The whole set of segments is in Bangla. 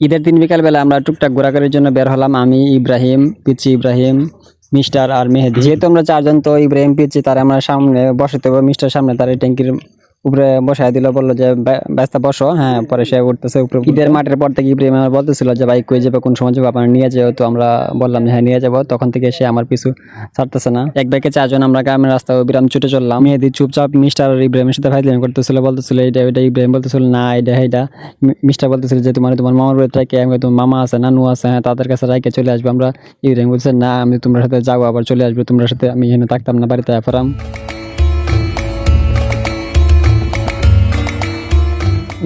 ঈদের দিন বিকালবেলা আমরা টুকটাক ঘোরাঘুরির জন্য বের হলাম। আমি, ইব্রাহিম, পিচ্চি ইব্রাহিম, মিস্টার আর মেহেদী। যেহেতু আমরা চারজন, তো ইব্রাহিম পিচ্চি তার আমরা সামনে বসাতে হবে, মিস্টার সামনে তার এই ট্যাঙ্কির উপরে বসায় দিল, বললো যে ব্যস্তা বসো। হ্যাঁ, পরে সে উঠতেছে উপরে। ঈদের মাঠের পর থেকে ইব্রাহিম আমার বলতেছিল যে ভাই কই যাবে, কোন সময় যাবো, আপনার নিয়ে যাবো। তো আমরা বললাম হ্যাঁ নিয়ে যাবো। তখন থেকে সে আমার পিছু ছাড়তেছে না। এক বাইকে চারজন আমরা গ্রামের রাস্তা অবিরাম ছুটে চললাম। মেহেদী চুপচাপ মিস্টার আর ইব্রাহিমের সাথে ফাইজলামি করতেছিল, বলতেছিল এটা এটা। ইব্রাহিম বলতেছিল না এটা এটা। মিস্টার বলতেছিল যে তোমার মামার বাড়িতে রাখে, আমি তোমার মামা আছে, নানু আছে, হ্যাঁ তাদের কাছে রাখে চলে আসবো আমরা। ইব্রাহিম বলছে না, আমি তোমার সাথে যাবো, আবার চলে আসবো তোমার সাথে, আমি এখানে থাকতাম না, বাড়িতে আফারাম।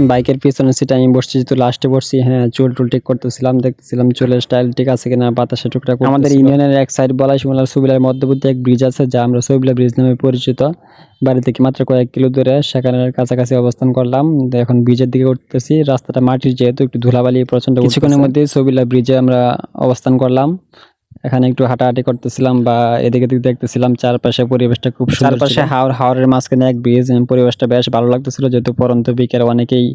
বাইকের পিছনে সিটে আমি বসছি, তো লাস্টে বসছি। হ্যাঁ, চুল টুল ঠিক করতেছিলাম, দেখতেছিলাম চুলের স্টাইল ঠিক আছে কিনা, বাতাসে টুকটাক। আমাদের ইউনিয়নের এক সাইড বলাইশুমলার সুবিলার মধ্যবর্তী এক ব্রিজ আছে, যা আমরা সুবিলা ব্রিজ নামে পরিচিত। বাড়ি থেকে মাত্র কয়েক কিলো দূরে, সেখানে কাছাকাছি অবস্থান করলাম। এখন ব্রিজের দিকে উঠতেছি। রাস্তাটা মাটির, যেহেতু একটু ধুলাবালি প্রচন্ড। কিছুক্ষণের মধ্যে সুবিলা ব্রিজে আমরা অবস্থান করলাম। এখানে একটু হাঁটাহাঁটি করতেছিলাম বা এদিকে দিকে দেখতেছিলাম চারপাশে পরিবেশটা খুব সুন্দর। চারপাশে হাওরের মাঝখানে এক ব্রিজ, পরিবেশটা বেশ ভালো লাগতেছিল। যেহেতু পরন্ত বিকেল, অনেকেই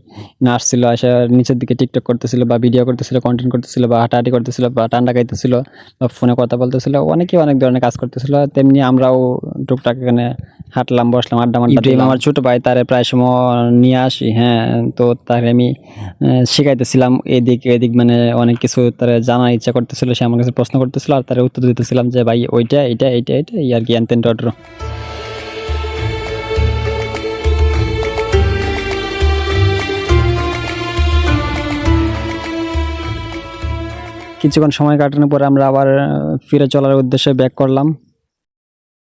নাচছিল, আসে নিচের দিকে টিকটক করতেছিল বা ভিডিও করতেছিল, কন্টেন্ট করতেছিল বা হাঁটাহাঁটি করতেছিল বা ঠান্ডা খাইতেছিল বা ফোনে কথা বলতেছিল। অনেকেই অনেক ধরনের কাজ করতেছিল। তেমনি আমরাও টুকটাক এখানে হাঁটলাম, বসলাম, আড্ডা মাড্ডা দিলাম। আমার ছোট ভাই, তারে প্রায় সময় নিয়ে আসি। হ্যাঁ, তো তাকে আমি শিখাইতেছিলাম এদিক এদিক, মানে অনেক কিছু তারা জানার ইচ্ছা করতেছিল। সে আমার কাছে প্রশ্ন করতেছিল আর তারা উত্তর দিতেছিলাম যে ভাই ওইটা এটা এইটা এটা, এই আর কি এনতেন টটর। কিছুক্ষণ সময় কাটানোর পরে আমরা আবার ফিরে চলার উদ্দেশ্যে ব্যাক করলাম।